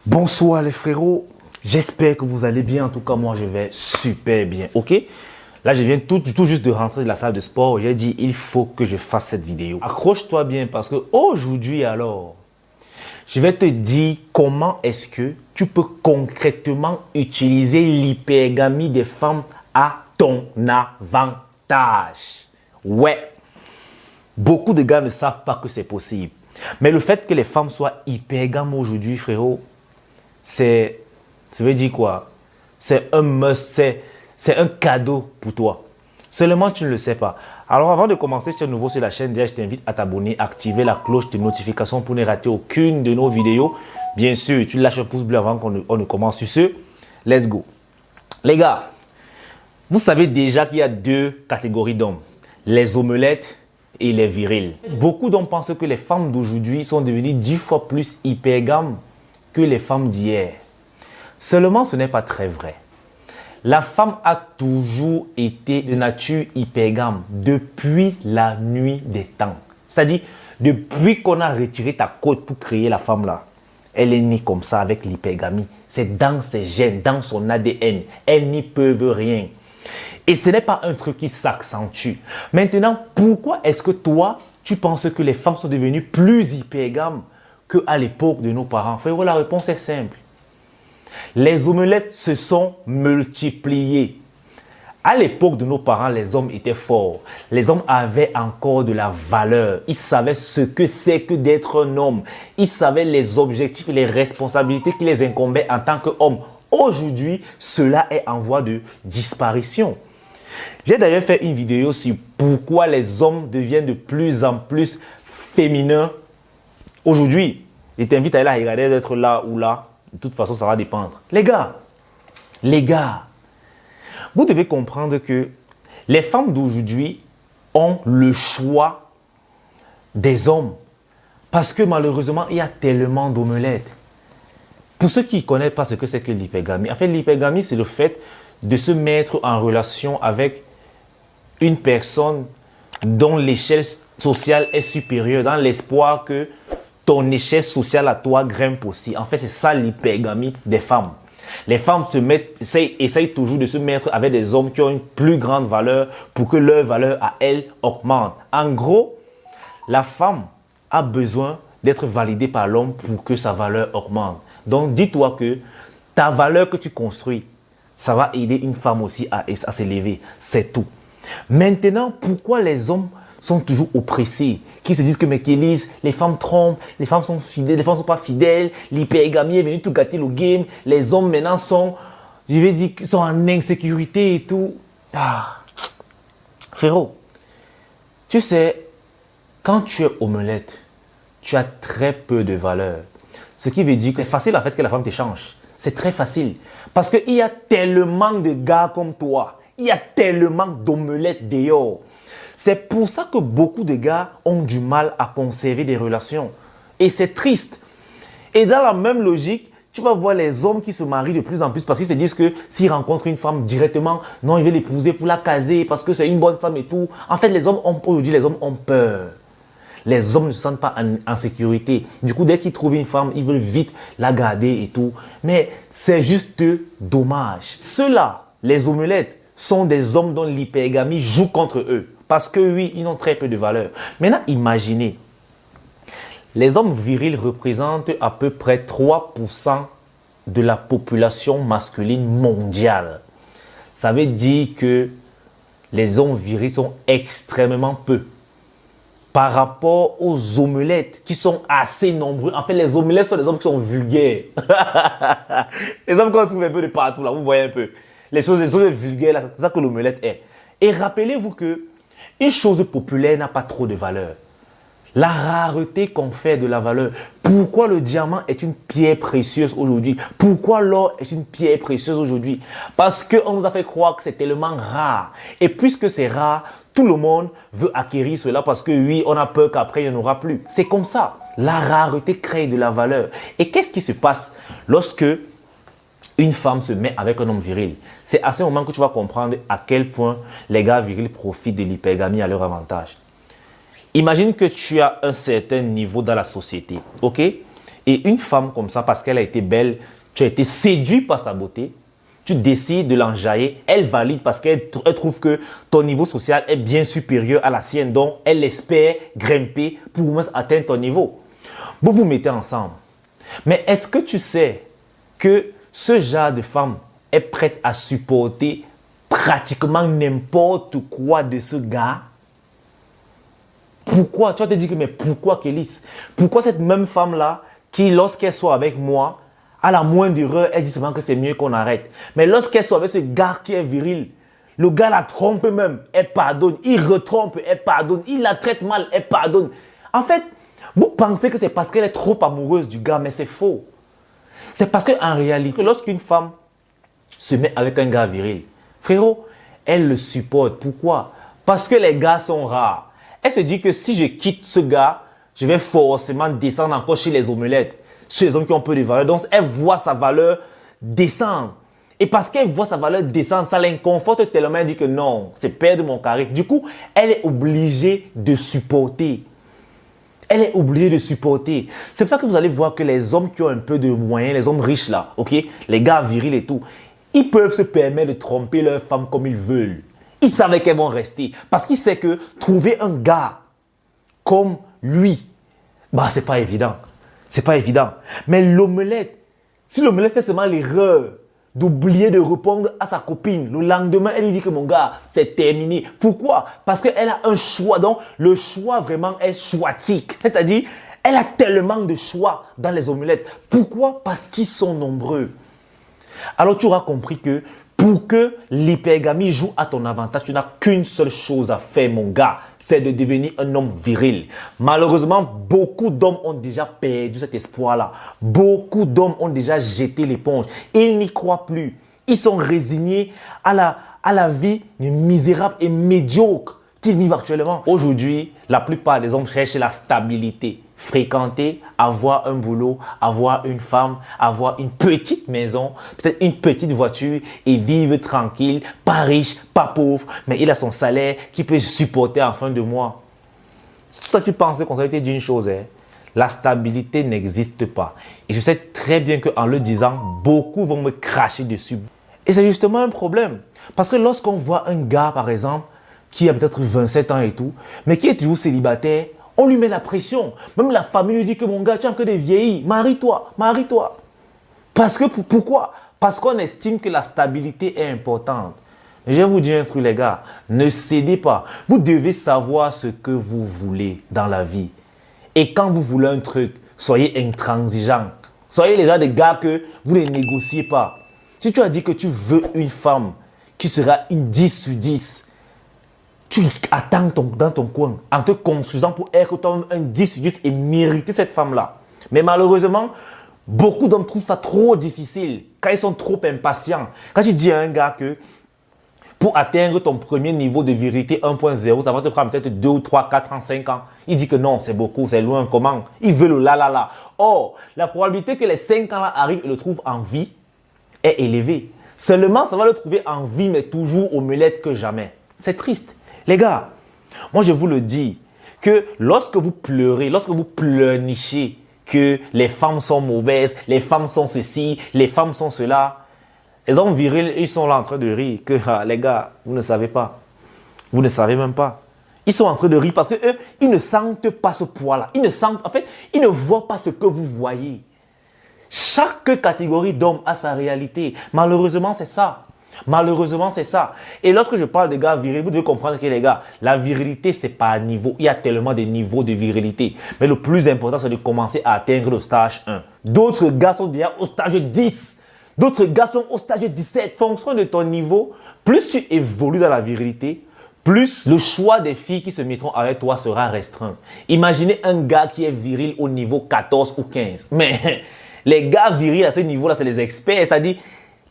Bonsoir les frérots, j'espère que vous allez bien, en tout cas moi je vais super bien, ok? Là je viens tout juste de rentrer de la salle de sport, j'ai dit il faut que je fasse cette vidéo. Accroche-toi bien parce que aujourd'hui alors, je vais te dire comment est-ce que tu peux concrètement utiliser l'hypergamie des femmes à ton avantage. Ouais, beaucoup de gars ne savent pas que c'est possible. Mais le fait que les femmes soient hypergames aujourd'hui, frérot, ça veut dire quoi? C'est un must, c'est un cadeau pour toi. Seulement, tu ne le sais pas. Alors, avant de commencer, si tu es nouveau sur la chaîne, déjà, je t'invite à t'abonner, activer la cloche de notification pour ne rater aucune de nos vidéos. Bien sûr, tu lâches un pouce bleu avant qu'on ne commence sur ce. Let's go. Les gars, vous savez déjà qu'il y a deux catégories d'hommes. Les omelettes et les virils. Beaucoup d'hommes pensent que les femmes d'aujourd'hui sont devenues 10 fois plus hypergames que les femmes d'hier. Seulement, ce n'est pas très vrai. La femme a toujours été de nature hypergame depuis la nuit des temps. C'est-à-dire, depuis qu'on a retiré ta côte pour créer la femme là, elle est née comme ça avec l'hypergamie. C'est dans ses gènes, dans son ADN. Elle n'y peut rien. Et ce n'est pas un truc qui s'accentue. Maintenant, pourquoi est-ce que toi, tu penses que les femmes sont devenues plus hypergames qu'à l'époque de nos parents? Frérot, la réponse est simple. Les omelettes se sont multipliées. À l'époque de nos parents, les hommes étaient forts. Les hommes avaient encore de la valeur. Ils savaient ce que c'est que d'être un homme. Ils savaient les objectifs et les responsabilités qui les incombaient en tant qu'hommes. Aujourd'hui, cela est en voie de disparition. J'ai d'ailleurs fait une vidéo sur pourquoi les hommes deviennent de plus en plus féminins aujourd'hui. Je t'invite à aller la regarder, d'être là ou là. De toute façon, ça va dépendre. Les gars, vous devez comprendre que les femmes d'aujourd'hui ont le choix des hommes. Parce que malheureusement, il y a tellement d'omelettes. Pour ceux qui ne connaissent pas ce que c'est que l'hypergamie, en fait, l'hypergamie, c'est le fait de se mettre en relation avec une personne dont l'échelle sociale est supérieure, dans l'espoir que ton échelle sociale à toi grimpe aussi. En fait, c'est ça l'hypergamie des femmes. Les femmes essayent toujours de se mettre avec des hommes qui ont une plus grande valeur pour que leur valeur à elles augmente. En gros, la femme a besoin d'être validée par l'homme pour que sa valeur augmente. Donc, dis-toi que ta valeur que tu construis, ça va aider une femme aussi à s'élever. C'est tout. Maintenant, pourquoi les hommes sont toujours oppressés, qui se disent que mais qu'Élise, les femmes trompent, les femmes sont fidèles, les femmes ne sont pas fidèles, l'hypergamie est venue tout gâter le game, les hommes maintenant sont, je vais dire, sont en insécurité et tout. Ah, frérot, tu sais, quand tu es omelette, tu as très peu de valeur. Ce qui veut dire que c'est facile en fait que la femme t'échange. C'est très facile. Parce qu'il y a tellement de gars comme toi. Il y a tellement d'omelettes dehors. C'est pour ça que beaucoup de gars ont du mal à conserver des relations. Et c'est triste. Et dans la même logique, tu vas voir les hommes qui se marient de plus en plus parce qu'ils se disent que s'ils rencontrent une femme directement, non, ils veulent l'épouser pour la caser parce que c'est une bonne femme et tout. En fait, aujourd'hui, les hommes ont peur. Les hommes ne se sentent pas en sécurité. Du coup, dès qu'ils trouvent une femme, ils veulent vite la garder et tout. Mais c'est juste dommage. Ceux-là, les omelettes, sont des hommes dont l'hypergamie joue contre eux. Parce que oui, ils ont très peu de valeur. Maintenant, imaginez. Les hommes virils représentent à peu près 3% de la population masculine mondiale. Ça veut dire que les hommes virils sont extrêmement peu. Par rapport aux omelettes qui sont assez nombreux. En fait, les omelettes sont des hommes qui sont vulgaires. Les hommes qu'on trouve un peu de partout, là, vous voyez un peu. Les choses vulgaires, là, c'est ça que l'omelette est. Et rappelez-vous que une chose populaire n'a pas trop de valeur. La rareté confère de la valeur. Pourquoi le diamant est une pierre précieuse aujourd'hui? Pourquoi l'or est une pierre précieuse aujourd'hui? Parce qu'on nous a fait croire que c'est tellement rare. Et puisque c'est rare, tout le monde veut acquérir cela parce que oui, on a peur qu'après, il n'y en aura plus. C'est comme ça. La rareté crée de la valeur. Et qu'est-ce qui se passe lorsque une femme se met avec un homme viril? C'est à ce moment que tu vas comprendre à quel point les gars virils profitent de l'hypergamie à leur avantage. Imagine que tu as un certain niveau dans la société, ok? Et une femme comme ça, parce qu'elle a été belle, tu as été séduit par sa beauté, tu décides de l'enjailler, elle valide parce qu'elle trouve que ton niveau social est bien supérieur à la sienne, donc elle espère grimper pour au moins atteindre ton niveau. Vous vous mettez ensemble. Mais est-ce que tu sais que ce genre de femme est prête à supporter pratiquement n'importe quoi de ce gars? Pourquoi? Tu vas te dire que mais pourquoi Kélis? Pourquoi cette même femme-là qui, lorsqu'elle soit avec moi, à la moindre erreur, elle dit seulement que c'est mieux qu'on arrête. Mais lorsqu'elle soit avec ce gars qui est viril, le gars la trompe même, elle pardonne. Il retrompe, elle pardonne. Il la traite mal, elle pardonne. En fait, vous pensez que c'est parce qu'elle est trop amoureuse du gars, mais c'est faux. C'est parce qu'en réalité, lorsqu'une femme se met avec un gars viril, frérot, elle le supporte. Pourquoi? Parce que les gars sont rares. Elle se dit que si je quitte ce gars, je vais forcément descendre encore chez les omelettes, chez les hommes qui ont peu de valeur. Donc, elle voit sa valeur descendre. Et parce qu'elle voit sa valeur descendre, ça l'inconforte tellement, elle dit que non, c'est perdre mon charisme. Du coup, elle est obligée de supporter. Elle est obligée de supporter. C'est pour ça que vous allez voir que les hommes qui ont un peu de moyens, les hommes riches là, ok, les gars virils et tout, ils peuvent se permettre de tromper leur femme comme ils veulent. Ils savent qu'elles vont rester. Parce qu'ils savent que trouver un gars comme lui, bah, c'est pas évident. C'est pas évident. Mais l'omelette, si l'omelette fait seulement l'erreur d'oublier de répondre à sa copine, le lendemain, elle lui dit que mon gars, c'est terminé. Pourquoi? Parce qu'elle a un choix. Donc, le choix vraiment est choitique. C'est-à-dire, elle a tellement de choix dans les omelettes. Pourquoi? Parce qu'ils sont nombreux. Alors, tu auras compris que pour que l'hypergamie joue à ton avantage, tu n'as qu'une seule chose à faire, mon gars. C'est de devenir un homme viril. Malheureusement, beaucoup d'hommes ont déjà perdu cet espoir-là. Beaucoup d'hommes ont déjà jeté l'éponge. Ils n'y croient plus. Ils sont résignés à la vie misérable et médiocre qu'ils vivent actuellement. Aujourd'hui, la plupart des hommes cherchent la stabilité. Fréquenter, avoir un boulot, avoir une femme, avoir une petite maison, peut-être une petite voiture et vivre tranquille, pas riche, pas pauvre, mais il a son salaire qui peut supporter en fin de mois. Toi, tu pensais qu'on s'était dit une chose, hein? La stabilité n'existe pas. Et je sais très bien qu'en le disant, beaucoup vont me cracher dessus. Et c'est justement un problème. Parce que lorsqu'on voit un gars, par exemple, qui a peut-être 27 ans et tout, mais qui est toujours célibataire, on lui met la pression. Même la famille lui dit que mon gars, tu as que des vieillis. Marie-toi, marie-toi. Parce que, pourquoi? Parce qu'on estime que la stabilité est importante. Je vais vous dire un truc, les gars. Ne cédez pas. Vous devez savoir ce que vous voulez dans la vie. Et quand vous voulez un truc, soyez intransigeant. Soyez les gens des gars que vous ne négociez pas. Si tu as dit que tu veux une femme qui sera une 10 sur 10, tu attends dans ton coin en te construisant pour être toi-même un 10 sur 10 et mériter cette femme-là. Mais malheureusement, beaucoup d'hommes trouvent ça trop difficile quand ils sont trop impatients. Quand tu dis à un gars que pour atteindre ton premier niveau de virilité 1.0, ça va te prendre peut-être 2 ou 3, 4 ans, 5 ans. Il dit que non, c'est beaucoup, c'est loin, comment? Il veut le là. Or, la probabilité que les 5 ans là arrivent et le trouvent en vie est élevée. Seulement, ça va le trouver en vie, mais toujours omelette que jamais. C'est triste. Les gars, moi je vous le dis, que lorsque vous pleurez, lorsque vous pleurnichez que les femmes sont mauvaises, les femmes sont ceci, les femmes sont cela, les hommes virils, ils sont là en train de rire que les gars, vous ne savez pas. Vous ne savez même pas. Ils sont en train de rire parce qu'eux, ils ne sentent pas ce poids-là. En fait, ils ne voient pas ce que vous voyez. Chaque catégorie d'hommes a sa réalité. Malheureusement, c'est ça. Malheureusement, c'est ça. Et lorsque je parle de gars virils, vous devez comprendre que les gars, la virilité, c'est pas un niveau. Il y a tellement de niveaux de virilité. Mais le plus important, c'est de commencer à atteindre le stage 1. D'autres gars sont déjà au stage 10. D'autres gars sont au stage 17. Fonction de ton niveau, plus tu évolues dans la virilité, plus le choix des filles qui se mettront avec toi sera restreint. Imaginez un gars qui est viril au niveau 14 ou 15. Mais les gars virils à ce niveau-là, c'est les experts. C'est-à-dire,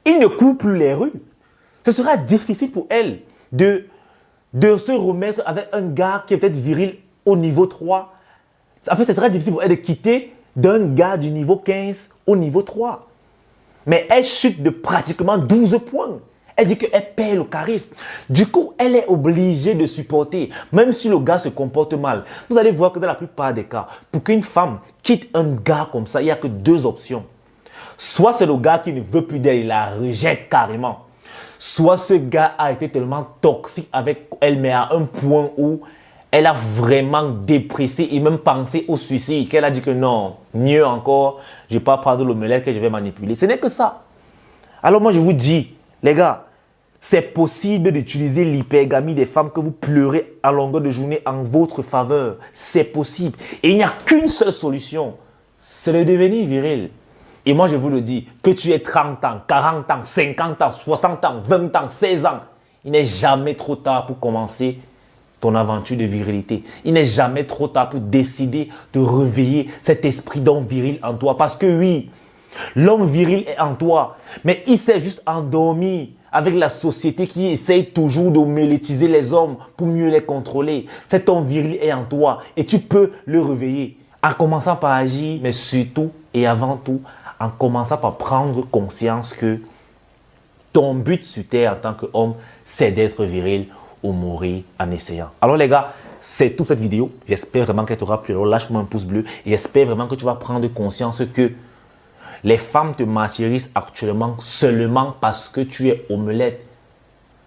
ils ne courent plus les rues. Ce sera difficile pour elle de se remettre avec un gars qui est peut-être viril au niveau 3. En fait, ce sera difficile pour elle de quitter d'un gars du niveau 15 au niveau 3. Mais elle chute de pratiquement 12 points. Elle dit qu'elle perd le charisme. Du coup, elle est obligée de supporter, même si le gars se comporte mal. Vous allez voir que dans la plupart des cas, pour qu'une femme quitte un gars comme ça, il n'y a que deux options. Soit c'est le gars qui ne veut plus d'elle, il la rejette carrément. Soit ce gars a été tellement toxique avec elle, mais à un point où elle a vraiment dépressé et même pensé au suicide, qu'elle a dit que non, mieux encore, je ne vais pas prendre l'omelette que je vais manipuler. Ce n'est que ça. Alors moi je vous dis, les gars, c'est possible d'utiliser l'hypergamie des femmes que vous pleurez à longueur de journée en votre faveur. C'est possible. Et il n'y a qu'une seule solution, c'est de devenir viril. Et moi je vous le dis, que tu aies 30 ans, 40 ans, 50 ans, 60 ans, 20 ans, 16 ans, il n'est jamais trop tard pour commencer ton aventure de virilité. Il n'est jamais trop tard pour décider de réveiller cet esprit d'homme viril en toi. Parce que oui, l'homme viril est en toi, mais il s'est juste endormi avec la société qui essaye toujours de monétiser les hommes pour mieux les contrôler. Cet homme viril est en toi et tu peux le réveiller en commençant par agir, mais surtout et avant tout, en commençant par prendre conscience que ton but sur terre en tant qu'homme, c'est d'être viril ou mourir en essayant. Alors les gars, c'est toute cette vidéo. J'espère vraiment qu'elle t'aura plu. Alors lâche-moi un pouce bleu et j'espère vraiment que tu vas prendre conscience que les femmes te martyrisent actuellement seulement parce que tu es omelette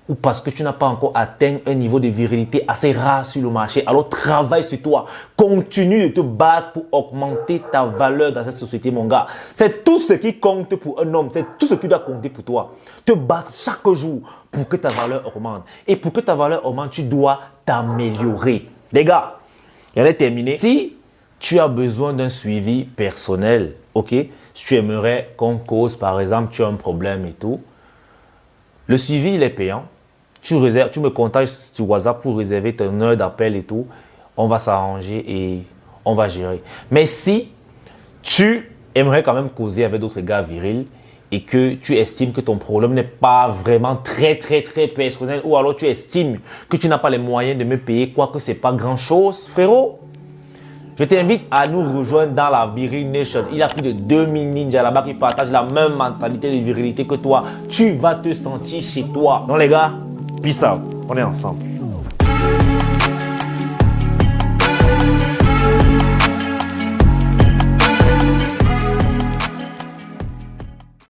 ou parce que tu n'as pas encore atteint un niveau de virilité assez rare sur le marché. Alors travaille sur toi. Continue de te battre pour augmenter ta valeur dans cette société, mon gars. C'est tout ce qui compte pour un homme. C'est tout ce qui doit compter pour toi. Te battre chaque jour pour que ta valeur augmente. Et pour que ta valeur augmente, tu dois t'améliorer. Les gars, j'en ai terminé. Si tu as besoin d'un suivi personnel, ok, si tu aimerais qu'on cause, par exemple, tu as un problème et tout, le suivi, il est payant. Tu me contactes sur WhatsApp pour réserver ton heure d'appel et tout. On va s'arranger et on va gérer. Mais si tu aimerais quand même causer avec d'autres gars virils et que tu estimes que ton problème n'est pas vraiment très personnel ou alors tu estimes que tu n'as pas les moyens de me payer, quoique ce n'est pas grand-chose, frérot, je t'invite à nous rejoindre dans la Viril Nation. Il y a plus de 2000 ninjas là-bas qui partagent la même mentalité de virilité que toi. Tu vas te sentir chez toi. Donc les gars, peace out. On est ensemble.